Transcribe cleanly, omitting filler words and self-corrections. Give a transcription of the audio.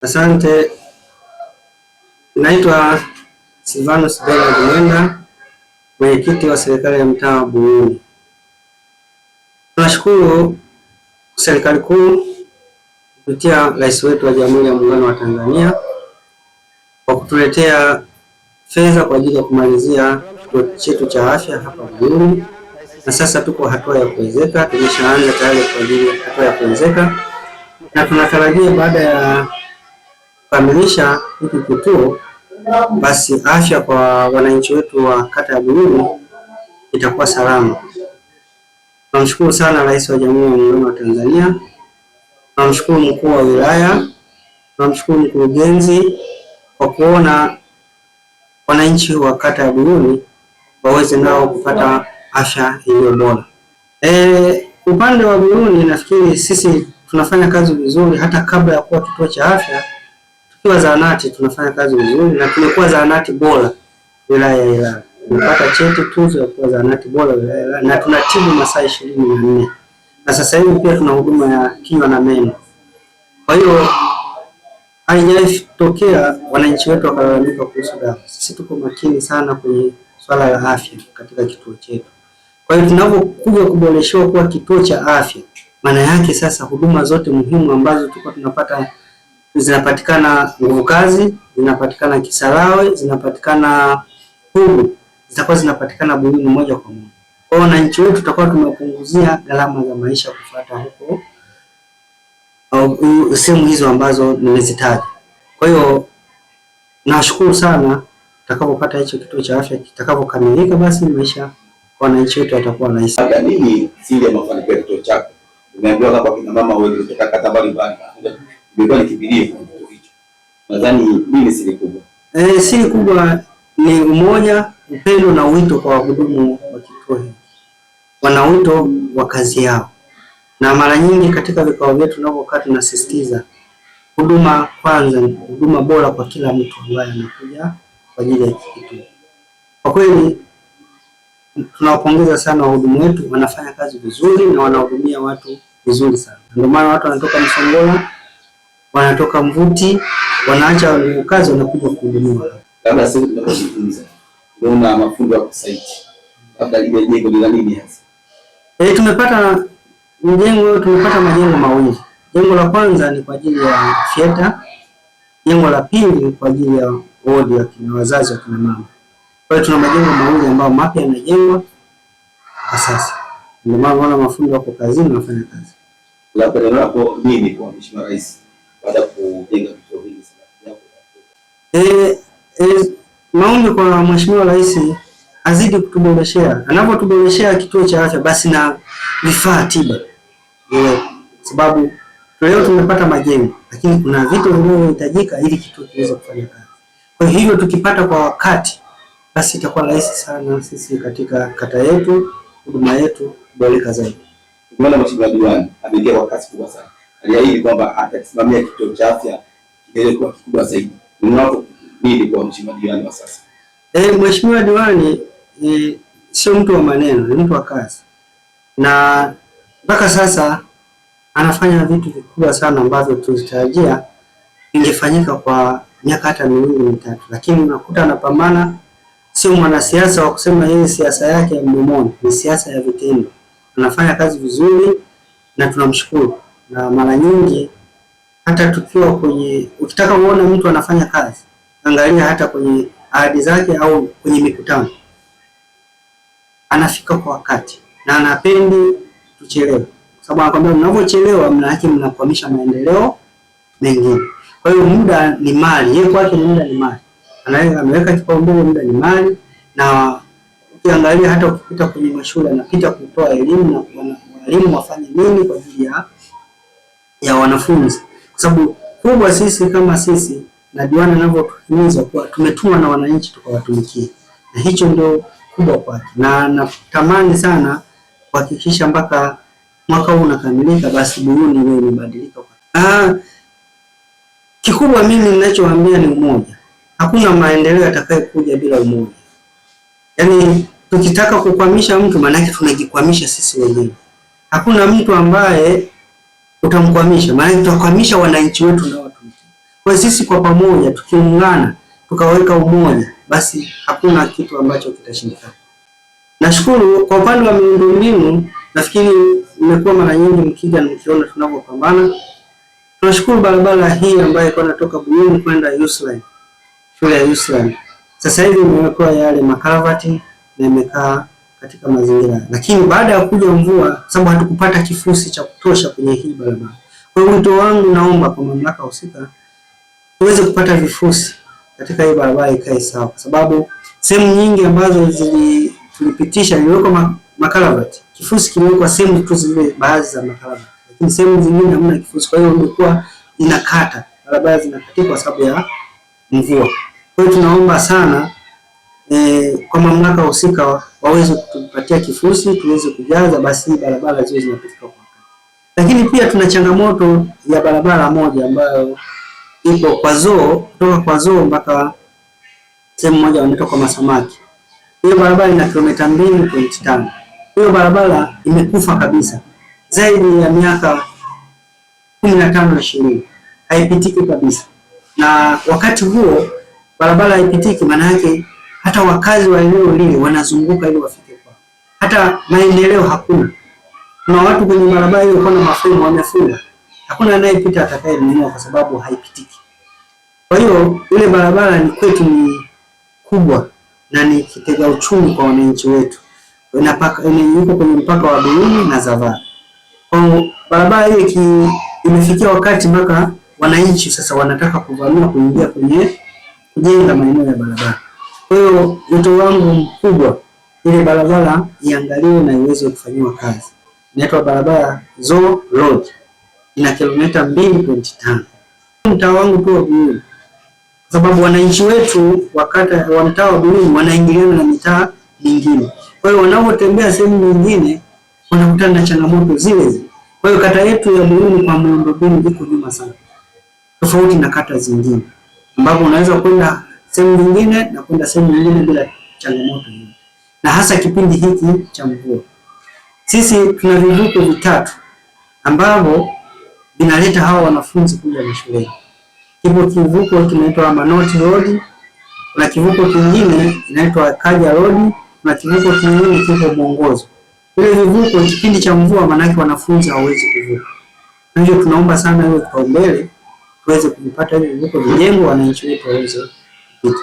Asante. Naitwa Silvanus Bernard Mwenda, mwenyekiti wa serikali ya mtaa wa Buyuni. Tunashukuru serikali kuu kupitia rais wetu wa Jamhuri ya Muungano wa Tanzania kwa kutuletea fedha kwa ajili ya kumalizia kituo chetu cha afya hapa Buyuni, na sasa tuko hatua ya kuwezeka. Tumeshaanza tayari kwa ajili ya hatua ya kuwezeka, na tunatarajia baada ya kukamilisha hiki kituo, basi afya kwa wananchi wetu wa kata ya Buyuni itakuwa salama. Tunamshukuru sana Rais wa Jamhuri ya Muungano wa Tanzania, tunamshukuru mkuu wa wilaya, tunamshukuru mkurugenzi kwa kuona wananchi wa kata ya Buyuni waweze nao kupata afya iliyo bora. Upande wa Buyuni nafikiri sisi tunafanya kazi vizuri hata kabla ya kuwa kituo cha afya. Tukiwa zahanati tunafanya kazi vizuri na tumekuwa zahanati bora wilaya ya Ilala. Tumepata cheti tuzo ya kuwa zahanati bora wilaya ya Ilala na tunatibu masaa 24. Na sasa hivi pia tuna huduma ya kinywa na meno. Kwa hiyo haijatokea wananchi wetu wakalalamika kuhusu dawa. Sisi tuko makini sana kwenye swala la afya katika kituo chetu. Kwa hiyo tunapokuja kuboreshwa kuwa kituo cha afya, maana yake sasa huduma zote muhimu ambazo tulikuwa tunapata zinapatikana Nguvu Kazi, zinapatikana Kisarawe, zinapatikana Pugu, zitakuwa zinapatikana Buyuni moja kwa moja. Kwa hiyo wananchi wetu tutakuwa tumepunguzia gharama za maisha kufuata huko au sehemu hizo ambazo nimezitaja. Kwa hiyo nashukuru sana tutakapopata hicho kituo cha afya kitakapokamilika, basi maisha kwa wananchi wetu yatakuwa rahisi. Labda nini siri ya mafanikio ya kituo chako? Umeambiwa kwamba kina mama wengi kutoka kata mbalimbali ndio nikimbilie kwa kituo hicho. Nadhani nini siri kubwa? Siri kubwa ni umoja, upendo na wito kwa wahudumu wa kituo hiki. Wana wito wa kazi yao. Na mara nyingi katika vikao vyetu tunapokaa tunasisitiza huduma kwanza, huduma bora kwa kila mtu ambaye anakuja kwa ajili ya kituo. Kwa kweli tunawapongeza sana wahudumu wetu, wanafanya kazi vizuri na wanahudumia watu vizuri sana. Ndio maana watu wanatoka Msongola, wanatoka Mvuti, wanaacha kazi wanakuja kuhudumiwa. Labda sisi tunapojifunza tunaona mafunzo ya kusaidia. Labda ile jengo ni la nini hasa? Tumepata majengo mawili. Jengo la kwanza ni kwa ajili ya fieta, jengo la pili kwa ajili ya wodi ya kina wazazi wa kina mama. Kwa hiyo tuna majengo mawili ambayo mapya yanajengwa kwa sasa. Ndio maana wana mafundi wako kazini wanafanya kazi. Labda hapo nini kwa Mheshimiwa Rais baada ya kujenga vituo hivi sasa? Maombi kwa Mheshimiwa Rais azidi kutuboreshea. Anapotuboreshea kituo cha afya basi na vifaa tiba. Sababu leo tumepata majengo lakini kuna vitu vinavyohitajika ili kituo kiweze kufanya kazi. Kwa hiyo tukipata kwa wakati basi itakuwa rahisi sana sisi katika kata yetu, huduma yetu kuboreka zaidi. Tumeona Mheshimiwa Diwani ameingia kwa kasi kubwa sana. Aliahidi kwamba atasimamia kituo cha afya kiendelee kuwa kikubwa zaidi. Unaona nini kwa Mheshimiwa Diwani wa sasa? Mheshimiwa Diwani sio mtu wa maneno, ni mtu wa kazi. Na mpaka sasa anafanya vitu vikubwa sana ambavyo tulitarajia ingefanyika kwa miaka hata 2-3, lakini unakuta anapambana. Sio mwanasiasa wa kusema yeye siasa yake ya mdomoni, ni siasa ya vitendo. Anafanya kazi vizuri na tunamshukuru. Na mara nyingi hata tukiwa ukitaka uone mtu anafanya kazi, angalia hata kwenye ahadi zake au kwenye mikutano. Anafika kwa wakati na anapendi tuchelewe. Sababu anakuambia mnapochelewa mnakwamisha maendeleo mengine. Kwa hiyo muda ni mali, yeye kwake muda ni mali. Ameweka kipaumbele muda ni mali, na ukiangalia hata ukipita kwenye mashule anapita kutoa elimu na walimu wafanye nini kwa ajili ya wanafunzi. Kwa sababu kubwa sisi kama sisi na diwani anavyotuhimiza kuwa tumetumwa na wananchi tukawatumikie. Na hicho ndio kubwa kwake. Na natamani sana kuhakikisha mpaka mwaka huu unakamilika basi Buyuni iwe imebadilika. Kikubwa mimi ninachowaambia ni umoja. Hakuna maendeleo yatakayokuja bila umoja. Yaani tukitaka kukwamisha mtu maana yake tunajikwamisha sisi wenyewe. Hakuna mtu ambaye utamkwamisha, maana tutakwamisha wananchi wetu na watu. Kwa sisi kwa pamoja tukiungana, tukaweka umoja, basi hakuna kitu ambacho kitashindikana. Nashukuru kwa upande wa miundombinu, nafikiri imekuwa mara nyingi mkija mkiona tunavyopambana. Tunashukuru barabara hii ambayo iko natoka Buyuni kwenda Yusline, shule ya Yusline. Sasa hivi imewekwa yale makaravati na imekaa katika mazingira. Lakini baada ya kuja mvua, sababu hatukupata kifusi cha kutosha kwenye hii barabara. Kwa hiyo wito wangu, naomba kwa mamlaka husika tuweze kupata vifusi katika hii barabara ikae sawa, kwa sababu sehemu nyingi ambazo tulipitisha iliwekwa makaravati, kifusi kiliwekwa sehemu tu zile baadhi za makaravati, lakini sehemu zingine hamna kifusi. Kwa hiyo imekuwa inakata, barabara zinakatika kwa sababu ya mvua. Kwa hiyo tunaomba sana kwa mamlaka husika waweze kutupatia kifusi tuweze kujaza, basi barabara ziwe zinapitika kwa wakati. Lakini pia tuna changamoto ya barabara moja ambayo ipo kwa Zoo, kutoka kwa Zoo mpaka sehemu moja wanaitwa kwa Masamaki. Hiyo barabara ina kilomita 2.5. Hiyo barabara imekufa kabisa, zaidi ya miaka 15-20 haipitiki kabisa. Na wakati huo barabara haipitiki, maana yake hata wakazi wa eneo lile wanazunguka ili wafike kwa. Hata maendeleo hakuna. Kuna watu kwenye barabara hiyo kuna mafumo wamefunga. Hakuna anayepita atakayenunua kwa sababu haipitiki. Kwa hiyo ile barabara ni kwetu ni kubwa na ni kitega uchumi kwa wananchi wetu. Iko kwenye mpaka wa Buyuni na Zavara. Kwa barabara hii imefikia wakati mpaka wananchi sasa wanataka kuvamia kuingia kwenye kujenga maeneo ya barabara. Kwa hiyo wito wangu mkubwa, ile barabara iangaliwe na iweze kufanywa kazi. Inaitwa barabara Zoo Road. Ina kilomita 2.5. Mtaa wangu tu wa Buyuni, kwa sababu wananchi wetu wa mtaa wa Buyuni wanaingiliana na mitaa mingine. Kwa hiyo wanapotembea sehemu nyingine wanakutana na changamoto zile zile. Kwa hiyo kata yetu ya Buyuni kwa miundombinu iko nyuma sana, tofauti na kata zingine ambapo unaweza kwenda sehemu nyingine na kwenda sehemu nyingine bila changamoto hiyo, na hasa kipindi hiki cha mvua. Sisi tuna vivuko vitatu ambavyo vinaleta hawa wanafunzi kuja mashuleni. Kipo kivuko kinaitwa Amanoti Road, na kivuko kingine kinaitwa Kaja Road, na kivuko kingine kipo Mwongozo. Ile vivuko kipindi cha mvua, manake wanafunzi hawawezi kuvuka. Hivyo tunaomba sana hiyo kipaumbele tuweze kupata hivi vivuko vijengwe, wananchi wetu waweze kupita.